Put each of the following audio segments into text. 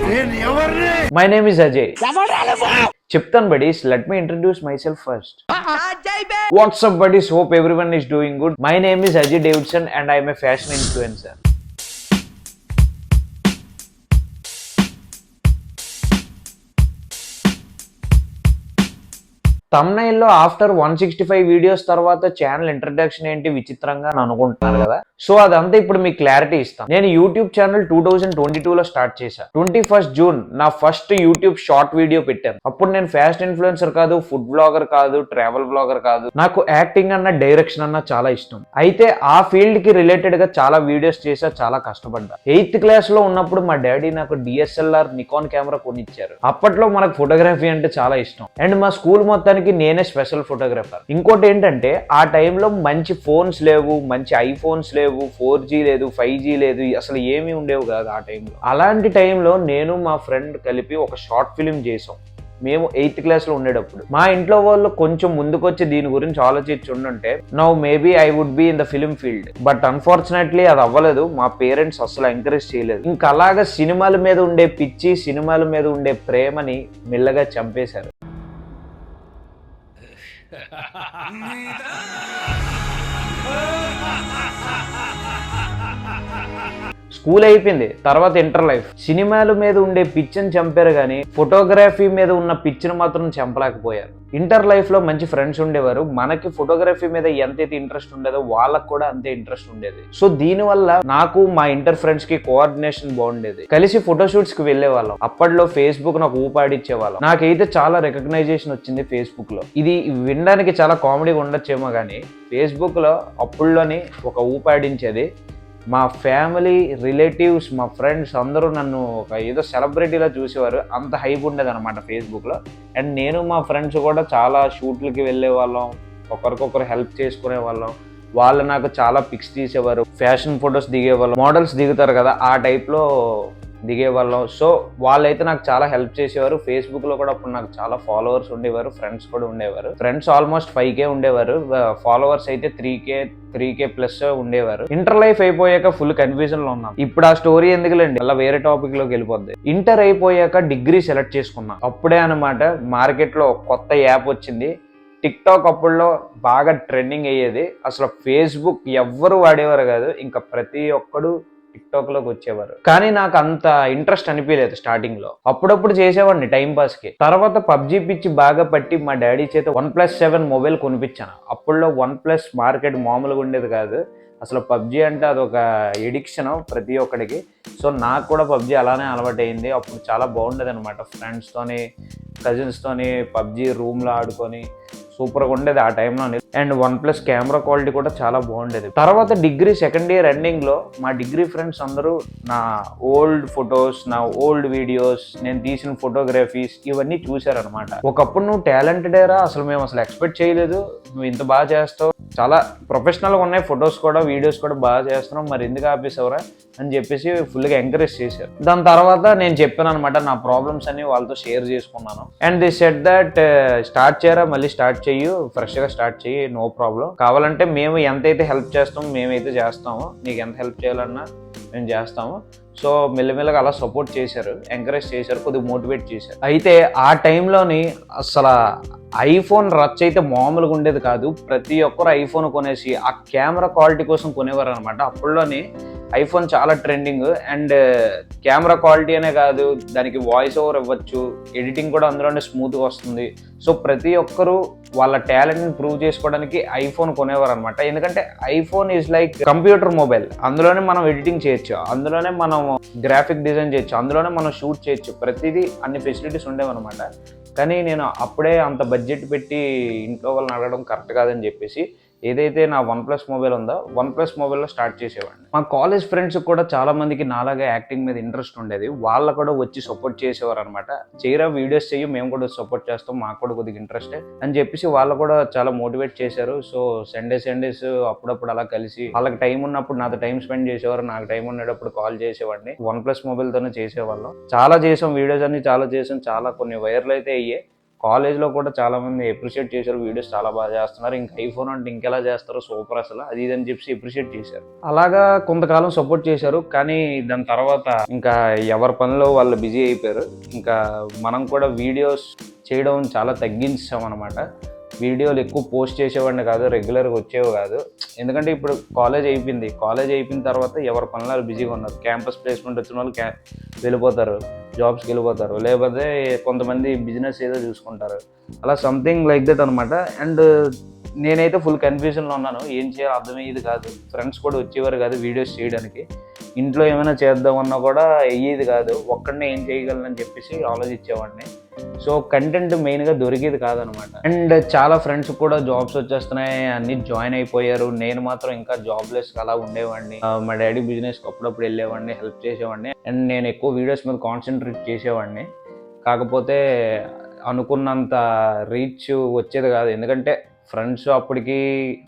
My name is Ajay. Chiptan buddies, let me introduce myself first. What's up buddies? Hope everyone is doing good. My name is Ajay Davidson and I am a fashion influencer. thumbnail లో after 165 videos తర్వాత channel introduction ఏంటి విచిత్రంగా అని అనుకుంటున్నారు కదా. So అదంతా ఇప్పుడు మీకు క్లారిటీ ఇస్తాను. నేను యూట్యూబ్ ఛానల్ 2022లో స్టార్ట్ చేశాను. 21 జూన్ నా ఫస్ట్ యూట్యూబ్ షార్ట్ వీడియో పెట్టాను. అప్పుడు నేను ఫ్యాషన్ ఇన్ఫ్లుయెన్సర్ కాదు, ఫుడ్ బ్లాగర్ కాదు, ట్రావెల్ బ్లాగర్ కాదు. నాకు యాక్టింగ్ అన్న, డైరెక్షన్ అన్న చాలా ఇష్టం. అయితే ఆ ఫీల్డ్ కి రిలేటెడ్ గా చాలా వీడియోస్ చేసా, చాలా కష్టపడ్డా. 8th క్లాస్ లో ఉన్నప్పుడు మా డాడీ నాకు DSLR నికాన్ కెమెరా కొనిచ్చారు. అప్పట్లో మనకు ఫోటోగ్రఫీ అంటే చాలా ఇష్టం. అండ్ మా స్కూల్ మొత్తానికి నేనే స్పెషల్ ఫోటోగ్రాఫర్. ఇంకోటి ఏంటంటే ఆ టైంలో మంచి ఫోన్స్ లేవు, మంచి ఐఫోన్స్ లేవు, 4G లేదు, 5G లేదు, అసలు ఏమీ ఉండేవి కాదు ఆ టైంలో. అలాంటి టైంలో నేను మా ఫ్రెండ్ కలిపి ఒక షార్ట్ ఫిలిం చేసాం. మేము 8th క్లాస్ లో ఉండేటప్పుడు మా ఇంట్లో వాళ్ళు కొంచెం ముందుకొచ్చి దీని గురించి ఆలోచించి ఉండుంటే now maybe I would be in the film field. But unfortunately అది అవ్వలేదు. మా పేరెంట్స్ అసలు ఎంకరేజ్ చేయలేదు. ఇంకా అలాగా సినిమాల మీద ఉండే పిచ్చి, సినిమాల మీద ఉండే ప్రేమని మెల్లగా చంపేశారు. స్కూల్ అయిపోయింది, తర్వాత ఇంటర్ లైఫ్. సినిమాల మీద ఉండే పిచ్చిని చంపారు కానీ ఫోటోగ్రఫీ మీద ఉన్న పిచ్చిని మాత్రం చంపలేకపోయారు. ఇంటర్ లైఫ్ లో మంచి ఫ్రెండ్స్ ఉండేవారు. మనకి ఫోటోగ్రఫీ మీద ఎంతైతే ఇంట్రెస్ట్ ఉండేదో వాళ్ళకు కూడా అంతే ఇంట్రెస్ట్ ఉండేది. సో దీనివల్ల నాకు మా ఇంటర్ ఫ్రెండ్స్ కి కోఆర్డినేషన్ బాగుండేది. కలిసి ఫోటోషూట్స్ కి వెళ్లే వాళ్ళం. అప్పట్లో ఫేస్బుక్ నాకు ఊపాడిచ్చే వాళ్ళం. నాకైతే చాలా రికగ్నైజేషన్ వచ్చింది ఫేస్బుక్ లో. ఇది వినడానికి చాలా కామెడీగా ఉండొచ్చేమో కానీ ఫేస్బుక్ లో అప్పుల్లోని ఒక ఊపాడించేది. మా ఫ్యామిలీ, రిలేటివ్స్, మా ఫ్రెండ్స్ అందరూ నన్ను ఒక ఏదో సెలబ్రిటీలా చూసేవారు. అంత హైప్ ఉండేది అనమాట ఫేస్బుక్లో. అండ్ నేను మా ఫ్రెండ్స్ కూడా చాలా షూట్లకి వెళ్ళే వాళ్ళం, ఒకరికొకరు హెల్ప్ చేసుకునే వాళ్ళం. వాళ్ళు నాకు చాలా పిక్స్ తీసేవారు, ఫ్యాషన్ ఫొటోస్ దిగేవాళ్ళం, మోడల్స్ దిగుతారు కదా ఆ టైప్లో దిగేవాళ్ళం. సో వాళ్ళైతే నాకు చాలా హెల్ప్ చేసేవారు. ఫేస్బుక్ లో కూడా అప్పుడు నాకు చాలా ఫాలోవర్స్ ఉండేవారు, ఫ్రెండ్స్ కూడా ఉండేవారు. ఫ్రెండ్స్ ఆల్మోస్ట్ 5K ఉండేవారు, ఫాలోవర్స్ అయితే 3K ప్లస్ ఉండేవారు. ఇంటర్ లైఫ్ అయిపోయాక ఫుల్ కన్ఫ్యూజన్ లో ఉన్నాం. ఇప్పుడు ఆ స్టోరీ ఎందుకులేండి, అలా వేరే టాపిక్ లోకి వెళ్ళిపోద్ది. ఇంటర్ అయిపోయాక డిగ్రీ సెలెక్ట్ చేసుకున్నాం. అప్పుడే అనమాట మార్కెట్ లో కొత్త యాప్ వచ్చింది, టిక్ టాక్. అప్పుడులో బాగా ట్రెండింగ్ అయ్యేది. అసలు ఫేస్బుక్ ఎవ్వరు వాడేవారు కాదు, ఇంకా ప్రతి ఒక్కడు టిక్ టాక్ లోకి వచ్చేవారు. కానీ నాకు అంత ఇంట్రెస్ట్ అనిపించలేదు స్టార్టింగ్ లో. అప్పుడప్పుడు చేసేవాడిని టైం పాస్ కి. తర్వాత పబ్జీ పిచ్చి బాగా పట్టి మా డాడీ చేత 1+7 మొబైల్ కొనిపించాను. అప్పుడులో 1+ మార్కెట్ మామూలుగా ఉండేది కాదు. అసలు పబ్జీ అంటే అదొక ఎడిక్షన్ ప్రతి ఒక్కడికి. సో నాకు కూడా పబ్జీ అలానే అలవాటు అయింది. అప్పుడు చాలా బాగుండేది అనమాట. ఫ్రెండ్స్తోని, కజిన్స్తోని పబ్జీ రూమ్లో ఆడుకొని సూపర్గా ఉండేది ఆ టైంలో. అండ్ 1+ కెమెరా క్వాలిటీ కూడా చాలా బాగుండేది. తర్వాత డిగ్రీ సెకండ్ ఇయర్ ఎండింగ్ లో మా డిగ్రీ ఫ్రెండ్స్ అందరూ నా ఓల్డ్ ఫొటోస్, నా ఓల్డ్ వీడియోస్, నేను తీసిన ఫోటోగ్రఫీస్ ఇవన్నీ చూసారనమాట. ఒకప్పుడు నువ్వు టాలెంటెడేరా, అసలు మేము అసలు ఎక్స్పెక్ట్ చేయలేదు, నువ్వు ఇంత బాగా చేస్తావు, చాలా ప్రొఫెషనల్గా ఉన్నాయి ఫొటోస్ కూడా, వీడియోస్ కూడా బాగా చేస్తున్నావు, మరి ఎందుకు ఆపేసావురా అని చెప్పేసి ఫుల్గా ఎంకరేజ్ చేశారు. దాని తర్వాత నేను చెప్పాను అనమాట నా ప్రాబ్లమ్స్ అన్ని వాళ్ళతో షేర్ చేసుకున్నాను. And the said that start చేయరా, మళ్ళీ స్టార్ట్ చెయ్యు, ఫ్రెష్గా స్టార్ట్ చెయ్యి, నో ప్రాబ్లం, కావాలంటే మేము ఎంతైతే హెల్ప్ చేస్తామో మేమైతే చేస్తాము, నీకు ఎంత హెల్ప్ చేయాలన్నా మేము చేస్తాము. సో మెల్లమెల్లగా అలా సపోర్ట్ చేశారు, ఎంకరేజ్ చేశారు, కొద్దిగా మోటివేట్ చేశారు. అయితే ఆ టైంలోని అసలు ఐఫోన్ రచ్ అయితే మామూలుగా ఉండేది కాదు. ప్రతి ఒక్కరు ఐఫోన్ కొనేసి ఆ కెమెరా క్వాలిటీ కోసం కొనేవారు అనమాట. అప్పుడులోని ఐఫోన్ చాలా ట్రెండింగ్. అండ్ కెమెరా క్వాలిటీ అనే కాదు, దానికి వాయిస్ ఓవర్ ఇవ్వచ్చు, ఎడిటింగ్ కూడా అందులోనే స్మూత్గా వస్తుంది. సో ప్రతి ఒక్కరు వాళ్ళ టాలెంట్ని ప్రూవ్ చేసుకోవడానికి ఐఫోన్ కొనేవారు అనమాట. ఎందుకంటే iPhone is like computer mobile. అందులోనే మనం ఎడిటింగ్ చేయొచ్చు, అందులోనే మనం గ్రాఫిక్ డిజైన్ చేయొచ్చు, అందులోనే మనం షూట్ చేయొచ్చు, ప్రతిదీ అన్ని ఫెసిలిటీస్ ఉండేవన్నమాట. కానీ నేను అప్పుడే అంత బడ్జెట్ పెట్టి ఇంట్లో వాళ్ళని అడగడం కరెక్ట్ కాదని చెప్పేసి ఏదైతే నా 1+ మొబైల్ ఉందో 1+ మొబైల్లో స్టార్ట్ చేసేవాడిని. మా కాలేజ్ ఫ్రెండ్స్ కూడా చాలా మందికి నాలాగా యాక్టింగ్ మీద ఇంట్రెస్ట్ ఉండేది. వాళ్ళు కూడా వచ్చి సపోర్ట్ చేసేవారు అనమాట. చేయరా, వీడియోస్ చెయ్యి, మేము కూడా సపోర్ట్ చేస్తాం, మాకు కూడా కొద్దిగా ఇంట్రెస్టే అని చెప్పేసి వాళ్ళు కూడా చాలా మోటివేట్ చేశారు. సో సండేస్ అప్పుడప్పుడు అలా కలిసి వాళ్ళకి టైం ఉన్నప్పుడు నాతో టైం స్పెండ్ చేసేవారు, నాకు టైం ఉండేటప్పుడు కాల్ చేసేవాడిని. 1+ మొబైల్తోనే చేసేవాళ్ళం. చాలా చేసాం, వీడియోస్ అన్ని చాలా చేసాం, చాలా కొన్ని వైరల్ అయితే అయ్యాయి. కాలేజ్లో కూడా చాలామంది అప్రిషియేట్ చేశారు, వీడియోస్ చాలా బాగా చేస్తున్నారు, ఇంకా ఐఫోన్ అంటే ఇంకెలా చేస్తారో సూపర్ అసలు అది ఇది అని చెప్పి అప్రిషియేట్ చేశారు. అలాగా కొంతకాలం సపోర్ట్ చేశారు, కానీ దాని తర్వాత ఇంకా ఎవరి పనిలో వాళ్ళు బిజీ అయిపోయారు. ఇంకా మనం కూడా వీడియోస్ చేయడం చాలా తగ్గించాం అనమాట. వీడియోలు ఎక్కువ పోస్ట్ చేసేవాడిని కాదు, రెగ్యులర్గా వచ్చేవి కాదు. ఎందుకంటే ఇప్పుడు కాలేజ్ అయిపోయిన తర్వాత ఎవరి పనులు బిజీగా ఉన్నారు. క్యాంపస్ ప్లేస్మెంట్ వచ్చిన వాళ్ళు వెళ్ళిపోతారు, జాబ్స్కి వెళ్ళిపోతారు, లేకపోతే కొంతమంది బిజినెస్ ఏదో చూసుకుంటారు, అలా సంథింగ్ లైక్ దట్ అనమాట. అండ్ నేనైతే ఫుల్ కన్ఫ్యూజన్లో ఉన్నాను, ఏం చేయాలో అర్థమయ్యేది కాదు. ఫ్రెండ్స్ కూడా వచ్చేవారు కాదు వీడియోస్ చేయడానికి, ఇంట్లో ఏమైనా చేద్దామన్నా కూడా అయ్యేది కాదు, ఒక్కడనే ఏం చేయగలనని చెప్పేసి ఆలోచించేవాడిని. సో కంటెంట్ మెయిన్గా దొరికేది కాదనమాట. అండ్ చాలా ఫ్రెండ్స్ కూడా జాబ్స్ వచ్చేస్తున్నాయి, అన్ని జాయిన్ అయిపోయారు. నేను మాత్రం ఇంకా జాబ్లెస్ అలా ఉండేవాడిని. మా డాడీ బిజినెస్కి అప్పుడప్పుడు వెళ్ళేవాడిని, హెల్ప్ చేసేవాడిని. అండ్ నేను ఎక్కువ వీడియోస్ మీద కాన్సన్ట్రేట్ చేసేవాడిని. కాకపోతే అనుకున్నంత రీచ్ వచ్చేది కాదు, ఎందుకంటే ఫ్రెండ్స్ అప్పటికి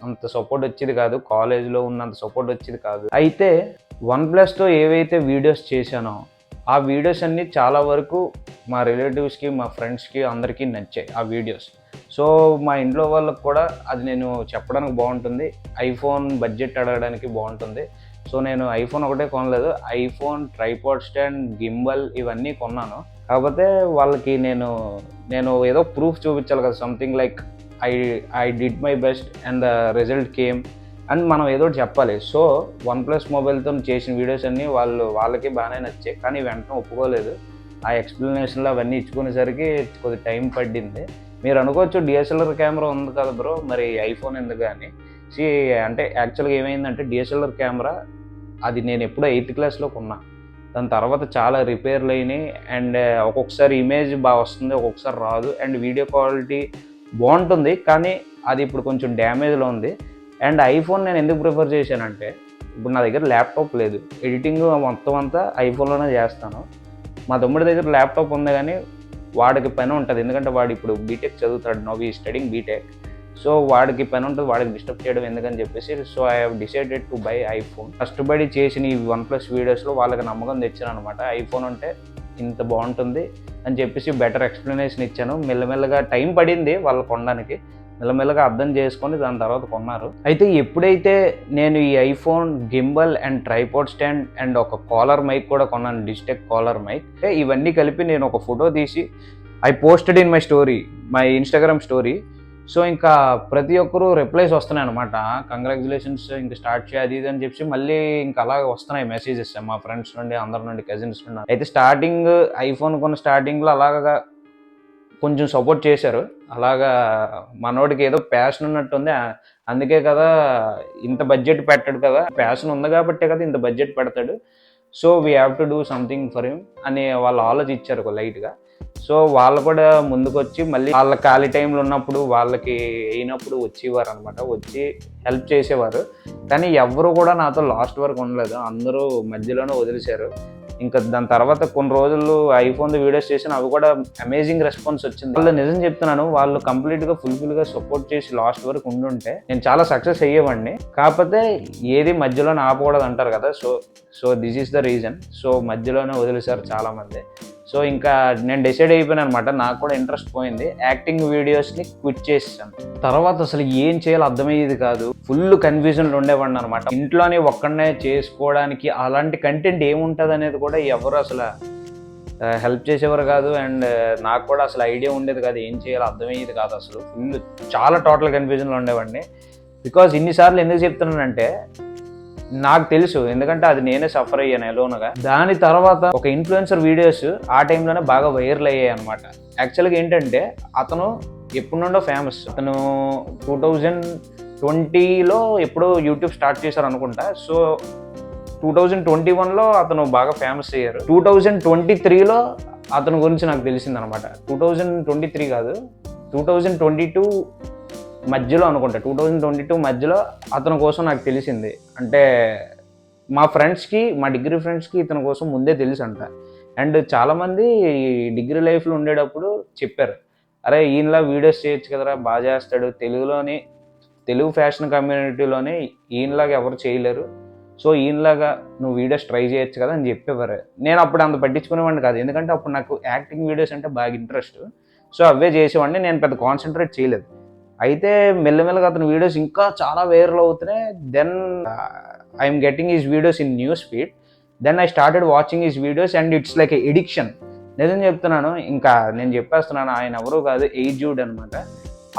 అంత సపోర్ట్ వచ్చేది కాదు, కాలేజ్లో ఉన్నంత సపోర్ట్ వచ్చేది కాదు. అయితే OnePlusతో ఏవైతే వీడియోస్ చేశానో ఆ వీడియోస్ అన్నీ చాలా వరకు మా రిలేటివ్స్కి, మా ఫ్రెండ్స్కి అందరికీ నచ్చాయి ఆ వీడియోస్. సో మా ఇంట్లో వాళ్ళకి కూడా అది నేను చెప్పడానికి బాగుంటుంది, ఐఫోన్ బడ్జెట్ అడగడానికి బాగుంటుంది. సో నేను ఐఫోన్ ఒకటే కొనలేదు, ఐఫోన్, ట్రైపాడ్ స్టాండ్, గింబల్ ఇవన్నీ కొన్నాను. కాకపోతే వాళ్ళకి నేను ఏదో ప్రూఫ్ చూపించాలి కదా, something like I did my best and the result came and మనం ఏదో చెప్పాలి. సో OnePlus మొబైల్తో చేసిన వీడియోస్ అన్నీ వాళ్ళకి బాగానే నచ్చాయి, కానీ వెంటనే ఒప్పుకోలేదు. ఆ ఎక్స్ప్లెనేషన్లు అవన్నీ ఇచ్చుకునేసరికి కొద్దిగా టైం పడింది. మీరు అనుకోవచ్చు డిఎస్ఎల్ఆర్ కెమెరా ఉంది కదా బ్రో, మరి ఐఫోన్ ఎందుకు అని. అంటే యాక్చువల్గా ఏమైందంటే డిఎస్ఎల్ఆర్ కెమెరా అది నేను ఎప్పుడో 8th క్లాస్లో కొన్నా. దాని తర్వాత చాలా రిపేర్లు అయినాయి. అండ్ ఒక్కొక్కసారి ఇమేజ్ బాగా వస్తుంది, ఒక్కొక్కసారి రాదు. అండ్ వీడియో క్వాలిటీ బాగుంటుంది, కానీ అది ఇప్పుడు కొంచెం డ్యామేజ్లో ఉంది. అండ్ ఐఫోన్ నేను ఎందుకు ప్రిఫర్ చేశానంటే, ఇప్పుడు నా దగ్గర ల్యాప్టాప్ లేదు, ఎడిటింగ్ మొత్తం అంతా ఐఫోన్లోనే చేస్తాను. మా తమ్ముడి దగ్గర ల్యాప్టాప్ ఉంది, కానీ వాడికి పని ఉంటుంది, ఎందుకంటే వాడు ఇప్పుడు బీటెక్ చదువుతాడు, నౌ ఈ స్టడింగ్ బీటెక్. సో వాడికి పని ఉంటుంది, వాడికి డిస్టర్బ్ చేయడం ఎందుకని చెప్పేసి so I have decided to buy iPhone. కష్టపడి చేసిన ఈ OnePlus వీడియోస్లో వాళ్ళకి నమ్మకం తెచ్చాను అనమాట. ఐఫోన్ అంటే ఇంత బాగుంటుంది అని చెప్పేసి బెటర్ ఎక్స్ప్లెనేషన్ ఇచ్చాను. మెల్లమెల్లగా టైం పడింది వాళ్ళు కొనడానికి, మెల్లమెల్లగా అర్థం చేసుకొని దాని తర్వాత కొన్నారు. అయితే ఎప్పుడైతే నేను ఈ iPhone, gimbal and tripod stand and ఒక కాలర్ మైక్ కూడా కొన్నాను, డిజిటెక్ కాలర్ మైక్. ఇవన్నీ కలిపి నేను ఒక ఫోటో తీసి I posted in my Instagram story. So ఇంకా ప్రతి ఒక్కరూ రిప్లైస్ వస్తున్నాయి అనమాట, కంగ్రాచులేషన్స్, ఇంకా స్టార్ట్ చేయాలి ఇది అని చెప్పి మళ్ళీ ఇంకా అలాగే వస్తున్నాయి మెసేజెస్ మా ఫ్రెండ్స్ నుండి, అందరి నుండి, కజిన్స్ నుండి. అయితే స్టార్టింగ్ ఐఫోన్ కొన్న స్టార్టింగ్లో అలాగా కొంచెం సపోర్ట్ చేశారు. అలాగా మనోడికి ఏదో ప్యాషన్ ఉన్నట్టుంది, అందుకే కదా ఇంత బడ్జెట్ పెట్టాడు కదా, ప్యాషన్ ఉంది కాబట్టే కదా ఇంత బడ్జెట్ పెడతాడు, so we have to do something for him అని వాళ్ళు ఆలోచించారు ఒక లైట్గా. సో వాళ్ళు కూడా ముందుకొచ్చి మళ్ళీ వాళ్ళ ఖాళీ టైంలో ఉన్నప్పుడు వాళ్ళకి అయినప్పుడు వచ్చేవారు అనమాట, వచ్చి హెల్ప్ చేసేవారు. కానీ ఎవరు కూడా నాతో లాస్ట్ వరకు ఉండలేదు, అందరూ మధ్యలోనే వదిలేశారు. ఇంకా దాని తర్వాత కొన్ని రోజులు ఐఫోన్ వీడియోస్ చేసిన అవి కూడా అమేజింగ్ రెస్పాన్స్ వచ్చింది. వాళ్ళు నిజం చెప్తున్నాను, వాళ్ళు కంప్లీట్గా ఫుల్ఫిల్గా సపోర్ట్ చేసి లాస్ట్ వరకు ఉండుంటే నేను చాలా సక్సెస్ అయ్యేవాడిని. కాకపోతే ఏది మధ్యలోనే ఆపకూడదు అంటారు కదా, so this is the reason. So మధ్యలోనే వదిలేశారు చాలామంది. సో ఇంకా నేను డిసైడ్ అయిపోయాను అనమాట, నాకు కూడా ఇంట్రెస్ట్ పోయింది, యాక్టింగ్ వీడియోస్ని క్విట్ చేసాను. తర్వాత అసలు ఏం చేయాలో అర్థమయ్యేది కాదు, ఫుల్ కన్ఫ్యూజన్లో ఉండేవాడిని అనమాట. ఇంట్లోనే ఒక్కడనే చేసుకోవడానికి అలాంటి కంటెంట్ ఏముంటుంది అనేది కూడా ఎవరు అసలు హెల్ప్ చేసేవారు కాదు. అండ్ నాకు కూడా అసలు ఐడియా ఉండేది కాదు, ఏం చేయాలో అర్థమయ్యేది కాదు, అసలు ఫుల్ చాలా టోటల్ కన్ఫ్యూజన్లో ఉండేవాడిని. బికాజ్ ఇన్నిసార్లు ఎందుకు చెప్తున్నానంటే నాకు తెలుసు, ఎందుకంటే అది నేనే సఫర్ అయ్యాను ఎలోన్గా. దాని తర్వాత ఒక ఇన్ఫ్లుయెన్సర్ వీడియోస్ ఆ టైంలోనే బాగా వైరల్ అయ్యాయి అనమాట. యాక్చువల్గా ఏంటంటే అతను ఎప్పటి నుండో ఫేమస్, అతను 2020లో ఎప్పుడో యూట్యూబ్ స్టార్ట్ చేశారు అనుకుంటా. సో 2021లో అతను బాగా ఫేమస్ అయ్యారు. 2023లో అతని గురించి నాకు తెలిసింది అనమాట. 2023 కాదు, 2022 మధ్యలో అనుకుంటా, 2022 మధ్యలో అతని కోసం నాకు తెలిసింది. అంటే మా ఫ్రెండ్స్కి, మా డిగ్రీ ఫ్రెండ్స్కి ఇతని కోసం ముందే తెలుసు అంట. అండ్ చాలామంది డిగ్రీ లైఫ్లో ఉండేటప్పుడు చెప్పారు, అరే ఈయనలా వీడియోస్ చేయొచ్చు కదరా, బాగా చేస్తాడు, తెలుగు ఫ్యాషన్ కమ్యూనిటీలోనే ఈయనలాగా ఎవరు చేయలేరు, సో ఈయనలాగా నువ్వు వీడియోస్ ట్రై చేయొచ్చు కదా అని చెప్పేవారు. నేను అప్పుడు అంత పట్టించుకునేవాడిని కాదు, ఎందుకంటే అప్పుడు నాకు యాక్టింగ్ వీడియోస్ అంటే బాగా ఇంట్రెస్ట్. సో అవే చేసేవాడిని, నేను పెద్ద కాన్సన్ట్రేట్ చేయలేదు. అయితే మెల్లమెల్లగా అతని వీడియోస్ ఇంకా చాలా వైరల్ అవుతున్నాయి. Then I'm getting his videos in news feed. Then I started watching his videos and it's like a addiction. నిజం చెప్తున్నాను, ఇంకా నేను చెప్పేస్తున్నాను, ఆయన ఎవరో కాదు, ఏజ్యూడ్ అనమాట.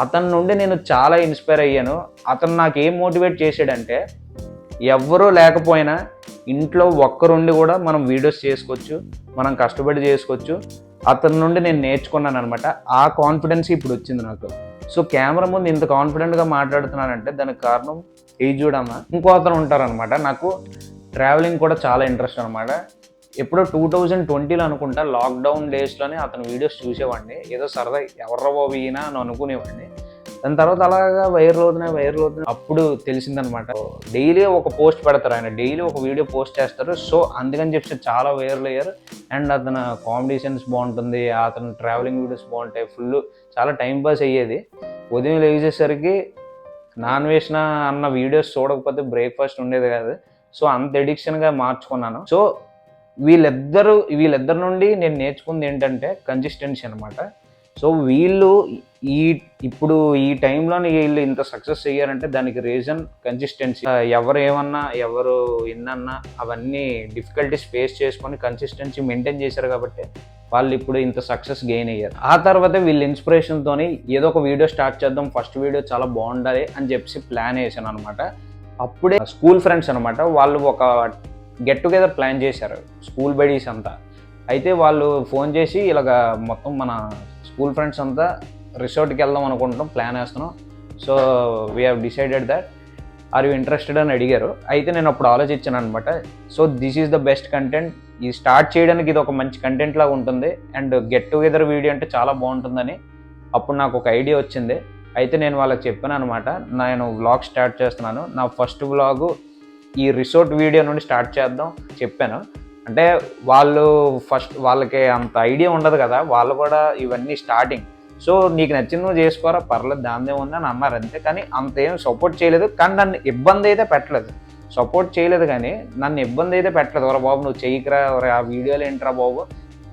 అతని నుండి నేను చాలా ఇన్స్పైర్ అయ్యాను. అతను నాకు ఏం మోటివేట్ చేసాడంటే, ఎవ్వరూ లేకపోయినా ఇంట్లో ఒక్కరుండి కూడా మనం వీడియోస్ చేసుకోవచ్చు, మనం కష్టపడి చేసుకోవచ్చు. అతని నుండి నేను నేర్చుకున్నాను అనమాట. ఆ కాన్ఫిడెన్స్ ఇప్పుడు వచ్చింది నాకు. సో కెమెరా ముందు ఇంత కాన్ఫిడెంట్గా మాట్లాడుతున్నానంటే దానికి కారణం ఏజ్యూడ్ అన్న. ఇంకో అతను ఉంటారనమాట. నాకు ట్రావెలింగ్ కూడా చాలా ఇంట్రెస్ట్ అనమాట. ఎప్పుడో 2020లో అనుకుంటా, లాక్డౌన్ డేస్లోనే అతని వీడియోస్ చూసేవాడిని. ఏదో సరదా ఎవర్రా బాబు ఈయన అని అనుకునేవాడిని. దాని తర్వాత అలాగా వైరల్ అవుతున్నాయి. అప్పుడు తెలిసిందనమాట, డైలీ ఒక పోస్ట్ పెడతారు ఆయన, డైలీ ఒక వీడియో పోస్ట్ చేస్తారు. సో అందుకని చెప్పి చాలా వైరల్ అయ్యారు. అండ్ అతను కామెడీ సెన్స్ బాగుంటుంది, అతను ట్రావెలింగ్ వీడియోస్ బాగుంటాయి, ఫుల్ చాలా టైం పాస్ అయ్యేది. ఉదయం లేచేసరికి నాన్ వెజ్ అన్న వీడియోస్ చూడకపోతే బ్రేక్ఫాస్ట్ ఉండేది కాదు. సో అంత ఎడిక్షన్గా మార్చుకున్నాను. సో వీళ్ళిద్దరి నుండి నేను నేర్చుకుంది ఏంటంటే కన్సిస్టెన్సీ అనమాట. సో వీళ్ళు ఇప్పుడు ఈ టైంలోని వీళ్ళు ఇంత సక్సెస్ అయ్యారంటే దానికి రీజన్ కన్సిస్టెన్సీ. ఎవరు ఏమన్నా, ఎవరు ఎన్నన్నా అవన్నీ డిఫికల్టీస్ ఫేస్ చేసుకొని కన్సిస్టెన్సీ మెయింటైన్ చేశారు కాబట్టి వాళ్ళు ఇప్పుడు ఇంత సక్సెస్ గెయిన్ అయ్యారు. ఆ తర్వాత వీళ్ళ ఇన్స్పిరేషన్తోని ఏదో ఒక వీడియో స్టార్ట్ చేద్దాం, ఫస్ట్ వీడియో చాలా బాగుండాలి అని చెప్పి ప్లాన్ వేసాను అనమాట. అప్పుడే స్కూల్ ఫ్రెండ్స్ అనమాట, వాళ్ళు ఒక గెట్ టుగెదర్ ప్లాన్ చేశారు, స్కూల్ బడీస్ అంతా. అయితే వాళ్ళు ఫోన్ చేసి ఇలాగ మొత్తం మన స్కూల్ ఫ్రెండ్స్ అంతా రిసార్ట్కి వెళ్దాం అనుకుంటున్నాం, ప్లాన్ వేస్తున్నాం. So we have decided that, are you interested అని అడిగారు. అయితే నేను అప్పుడు ఆలోచించాను అనమాట. So this is the best content, ఇది స్టార్ట్ చేయడానికి ఇది ఒక మంచి కంటెంట్ లాగా ఉంటుంది అండ్ గెట్ టుగెదర్ వీడియో అంటే చాలా బాగుంటుందని అప్పుడు నాకు ఒక ఐడియా వచ్చింది. అయితే నేను వాళ్ళకి చెప్పాను అనమాట, నేను వ్లాగ్ స్టార్ట్ చేస్తున్నాను, నా ఫస్ట్ వ్లాగు ఈ రిసార్ట్ వీడియో నుండి స్టార్ట్ చేద్దాం చెప్పాను. అంటే వాళ్ళకి అంత ఐడియా ఉండదు కదా, వాళ్ళు కూడా ఇవన్నీ స్టార్టింగ్. సో నీకు నచ్చింది నువ్వు చేసుకోరా, పర్లేదు దాందే ఉంది అని అన్నారు అంతే. కానీ అంతేం సపోర్ట్ చేయలేదు, కానీ నన్ను ఇబ్బంది అయితే పెట్టలేదు. సపోర్ట్ చేయలేదు కానీ నన్ను ఇబ్బంది అయితే పెట్టలేదు. ఓరా బాబు నువ్వు చెయ్యకరా, ఆ వీడియోలు ఏంట్రా బాబు.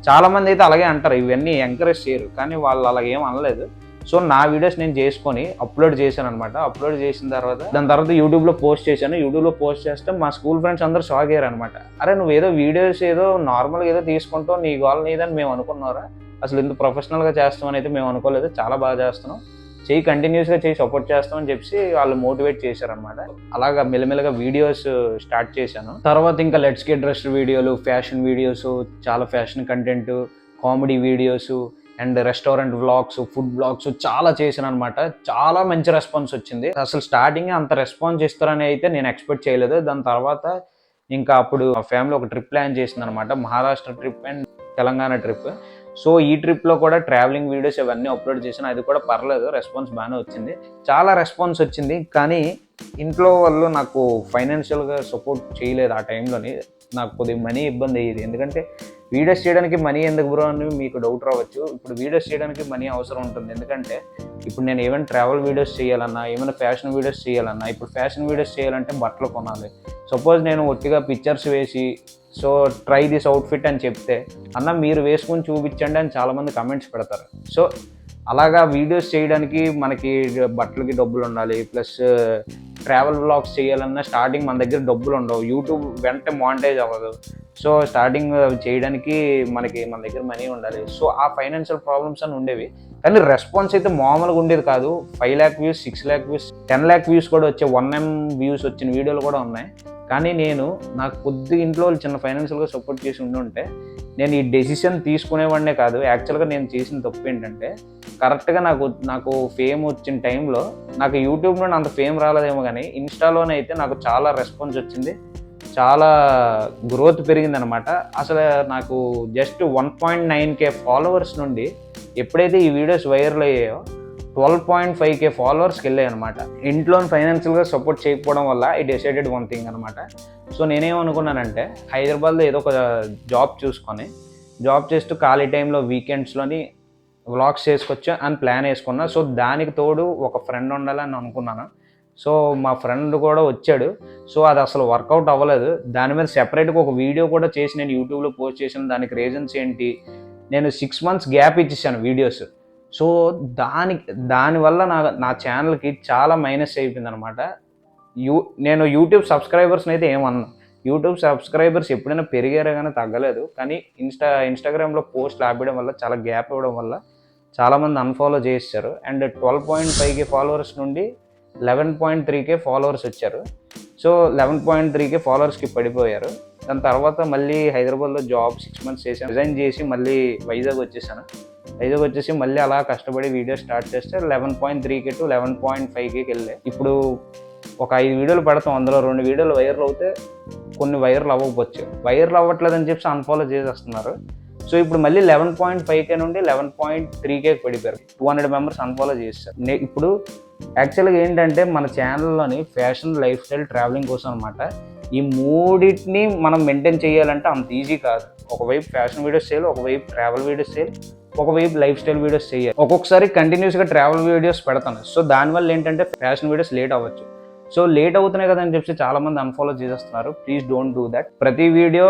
చాలామంది అయితే అలాగే అంటారు, ఇవన్నీ ఎంకరేజ్ చేయరు, కానీ వాళ్ళు అలాగేం అనలేదు. సో నా వీడియోస్ నేను చేసుకొని అప్లోడ్ చేశాను అనమాట. అప్లోడ్ చేసిన దాని తర్వాత యూట్యూబ్లో పోస్ట్ చేశాను. యూట్యూబ్లో పోస్ట్ చేస్తే మా స్కూల్ ఫ్రెండ్స్ అందరూ షాక్ అయ్యారు అనమాట. అరే నువ్వు ఏదో వీడియోస్ ఏదో నార్మల్గా ఏదో తీసుకుంటావు, నీ గోల్ నీదని మేము అనుకున్నారా, అసలు ఇంత ప్రొఫెషనల్గా చేస్తామని అయితే మేము అనుకోలేదు, చాలా బాగా చేస్తున్నాం, చెయ్యి కంటిన్యూస్గా చెయ్యి, సపోర్ట్ చేస్తామని చెప్పి వాళ్ళు మోటివేట్ చేశారనమాట. అలాగా మెల్లమెల్లగా వీడియోస్ స్టార్ట్ చేశాను. తర్వాత ఇంకా లెట్స్ గెట్ డ్రెస్డ్ వీడియోలు, ఫ్యాషన్ వీడియోస్, చాలా fashion content, comedy videos and restaurant vlogs, food vlogs చాలా చేశాను అనమాట. చాలా మంచి రెస్పాన్స్ వచ్చింది. అసలు స్టార్టింగ్ అంత రెస్పాన్స్ ఇస్తారని అయితే నేను ఎక్స్పెక్ట్ చేయలేదు. దాని తర్వాత ఇంకా అప్పుడు ఫ్యామిలీ ఒక ట్రిప్ ప్లాన్ చేసింది అనమాట, Maharashtra trip and Telangana trip. So ఈ ట్రిప్లో కూడా ట్రావెలింగ్ వీడియోస్ ఇవన్నీ అప్లోడ్ చేశాను. అది కూడా పర్లేదు, రెస్పాన్స్ బాగానే వచ్చింది, చాలా రెస్పాన్స్ వచ్చింది. కానీ ఇంట్లో వాళ్ళు నాకు ఫైనాన్షియల్గా సపోర్ట్ చేయలేదు ఆ టైంలోని. నాకు కొద్దిగా మనీ ఇబ్బంది అయ్యేది, ఎందుకంటే వీడియోస్ చేయడానికి మనీ ఎందుకు బ్రో అని మీకు డౌట్ రావచ్చు. ఇప్పుడు వీడియోస్ చేయడానికి మనీ అవసరం ఉంటుంది, ఎందుకంటే ఇప్పుడు నేను ఏమైనా ట్రావెల్ వీడియోస్ చేయాలన్నా, ఏమైనా ఫ్యాషన్ వీడియోస్ చేయాలన్నా, ఇప్పుడు ఫ్యాషన్ వీడియోస్ చేయాలంటే బట్టలు కొనాలి. సపోజ్ నేను ఒట్టిగా పిక్చర్స్ వేసి సో ట్రై దిస్ అవుట్ఫిట్ అని చెప్తే, అన్న మీరు వేసుకొని చూపించండి అని చాలామంది కమెంట్స్ పెడతారు. సో అలాగా వీడియోస్ చేయడానికి మనకి బట్టలకి డబ్బులు ఉండాలి, ప్లస్ ట్రావెల్ వ్లాగ్స్ చేయాలన్నా స్టార్టింగ్ మన దగ్గర డబ్బులు ఉండవు, యూట్యూబ్ వెంటనే మానిటైజ్ అవ్వదు. సో స్టార్టింగ్ చేయడానికి మన దగ్గర మనీ ఉండాలి. సో ఆ ఫైనాన్షియల్ ప్రాబ్లమ్స్ అని ఉండేవి. కానీ రెస్పాన్స్ అయితే మామూలుగా ఉండేది కాదు. 5 lakh views, 6 lakh views, 10 lakh views కూడా వచ్చే, 1 M వ్యూస్ వచ్చిన వీడియోలు కూడా ఉన్నాయి. కానీ నాకు కొద్దిగా ఇంట్లో చిన్న ఫైనాన్షియల్గా సపోర్ట్ చేసి ఉంటే నేను ఈ డెసిషన్ తీసుకునేవాడినే కాదు. యాక్చువల్గా నేను చేసిన తప్పు ఏంటంటే, కరెక్ట్గా నాకు ఫేమ్ వచ్చిన టైంలో నాకు యూట్యూబ్లో అంత ఫేమ్ రాలేదేమో, కానీ ఇన్స్టాలోనే అయితే నాకు చాలా రెస్పాన్స్ వచ్చింది, చాలా గ్రోత్ పెరిగింది అనమాట. అసలు నాకు జస్ట్ 1.9K ఫాలోవర్స్ నుండి ఎప్పుడైతే ఈ వీడియోస్ వైరల్ అయ్యాయో 12.5K ఫాలోవర్స్కి వెళ్ళాయి అనమాట. ఇంట్లో ఫైనాన్షియల్గా సపోర్ట్ చేయకపోవడం వల్ల ఐ డిసైడెడ్ వన్ థింగ్ అనమాట. సో నేనేమనుకున్నానంటే, హైదరాబాద్లో ఏదో ఒక జాబ్ చేస్తూ ఖాళీ టైంలో వీకెండ్స్లోని వ్లాగ్స్ చేసుకొచ్చా అని ప్లాన్ వేసుకున్నా. సో దానికి తోడు ఒక ఫ్రెండ్ ఉండాలని అనుకున్నాను. సో మా ఫ్రెండ్ కూడా వచ్చాడు. సో అది అసలు వర్కౌట్ అవ్వలేదు. దాని మీద సెపరేట్గా ఒక వీడియో కూడా చేసి నేను యూట్యూబ్లో పోస్ట్ చేసాను. దానికి రీజన్స్ ఏంటి, నేను 6 months గ్యాప్ ఇచ్చేసాను వీడియోస్. సో దానివల్ల నా ఛానల్కి చాలా మైనస్ అయిపోయింది అనమాట. నేను యూట్యూబ్ సబ్స్క్రైబర్స్ని అయితే ఏమన్నా, యూట్యూబ్ సబ్స్క్రైబర్స్ ఎప్పుడైనా పెరిగారే కానీ తగ్గలేదు. కానీ ఇన్స్టాగ్రామ్లో పోస్ట్లు ఆపేయడం వల్ల, చాలా గ్యాప్ ఇవ్వడం వల్ల చాలామంది అన్ఫాలో చేశారు. అండ్ 12.5K ఫాలోవర్స్ నుండి 11.3K ఫాలోవర్స్ వచ్చారు. సో 11.3K ఫాలోవర్స్కి పడిపోయారు. దాని తర్వాత మళ్ళీ హైదరాబాద్లో జాబ్ 6 months చేశాను. రిజైన్ చేసి మళ్ళీ వైజాగ్ వచ్చేసి మళ్ళీ అలా కష్టపడి వీడియో స్టార్ట్ చేస్తే 11.3K to 11.5Kకి వెళ్ళాయి. ఇప్పుడు ఒక 5 వీడియోలు పెడతాం, అందులో 2 వీడియోలు వైరల్ అవుతే, కొన్ని వైరల్ అవ్వకపోవచ్చు. వైరల్ అవ్వట్లేదని చెప్పి అన్ఫాలో చేసేస్తున్నారు. సో ఇప్పుడు మళ్ళీ 11.5K నుండి 11.3Kకి పడిపోయారు. 200 members అన్ఫాలో చేస్తారు. ఇప్పుడు యాక్చువల్గా ఏంటంటే మన ఛానల్లోని ఫ్యాషన్, లైఫ్ స్టైల్, ట్రావెలింగ్ కోసం అనమాట. ఈ మూడింటిని మనం మెయింటైన్ చేయాలంటే అంత ఈజీ కాదు. ఒకవైపు ఫ్యాషన్ వీడియోస్ చేయాలి, ఒకవైపు ట్రావెల్ వీడియోస్ చేయాలి, ఒకవైపు లైఫ్ స్టైల్ వీడియోస్ చేయాలి. ఒక్కొక్కసారి కంటిన్యూస్గా ట్రావెల్ వీడియోస్ పెడతాను. సో దానివల్ల ఏంటంటే ఫ్యాషన్ వీడియోస్ లేట్ అవ్వచ్చు. సో లేట్ అవుతున్నాయి కదా అని చెప్పి చాలామంది అన్ఫాలో చేసేస్తున్నారు. Please don't do that. ప్రతి వీడియో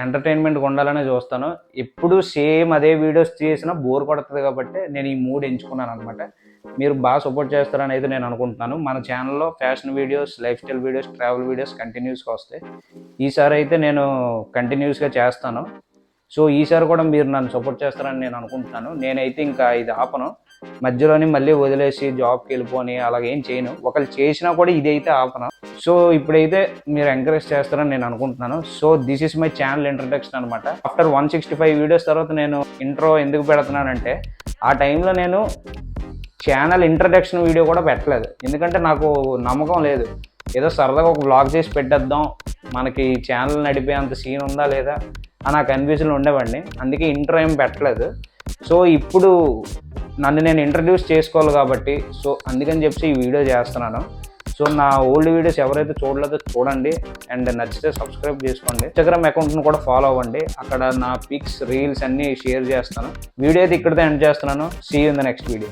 ఎంటర్టైన్మెంట్గా ఉండాలనే చూస్తాను. ఎప్పుడు సేమ్ అదే వీడియోస్ చేసినా బోర్ కొడుతుంది కాబట్టి నేను ఈ 3 ఎంచుకున్నాను అనమాట. మీరు బాగా సపోర్ట్ చేస్తారని అయితే నేను అనుకుంటున్నాను. మన ఛానల్లో fashion videos, life style videos, travel videos కంటిన్యూస్గా వస్తాయి. ఈసారి అయితే నేను కంటిన్యూస్గా చేస్తాను. సో ఈసారి కూడా మీరు నన్ను సపోర్ట్ చేస్తారని నేను అనుకుంటున్నాను. నేనైతే ఇంకా ఇది ఆపను. మధ్యలోని మళ్ళీ వదిలేసి జాబ్కి వెళ్ళిపోని అలాగేం చేయను. ఒకళ్ళు చేసినా కూడా ఇదైతే ఆపను. సో ఇప్పుడైతే మీరు ఎంకరేజ్ చేస్తారని నేను అనుకుంటున్నాను. So this is my channel introduction అనమాట. ఆఫ్టర్ 165 వీడియోస్ తర్వాత నేను ఇంట్రో ఎందుకు పెడుతున్నానంటే, ఆ టైంలో నేను ఛానల్ ఇంట్రడక్షన్ వీడియో కూడా పెట్టలేదు. ఎందుకంటే నాకు నమ్మకం లేదు. ఏదో సరదాగా ఒక వ్లాగ్ చేసి పెట్టేద్దాం, మనకి ఛానల్ నడిపే అంత సీన్ ఉందా లేదా అని ఆ కన్ఫ్యూజన్లో ఉండేవాడిని. అందుకే ఇంట్రో ఏం పెట్టలేదు. సో ఇప్పుడు నన్ను నేను ఇంట్రడ్యూస్ చేసుకోవాలి కాబట్టి, సో అందుకని చెప్పి ఈ వీడియో చేస్తున్నాను. సో నా ఓల్డ్ వీడియోస్ ఎవరైతే చూడలేదో చూడండి. అండ్ నచ్చితే సబ్స్క్రైబ్ చేసుకోండి. ఇన్స్టాగ్రామ్ అకౌంట్ను కూడా ఫాలో అవ్వండి. అక్కడ నా పిక్స్, రీల్స్ అన్నీ షేర్ చేస్తాను. వీడియో అయితే ఇక్కడితో ఎండ్ చేస్తున్నాను. See you in the next video.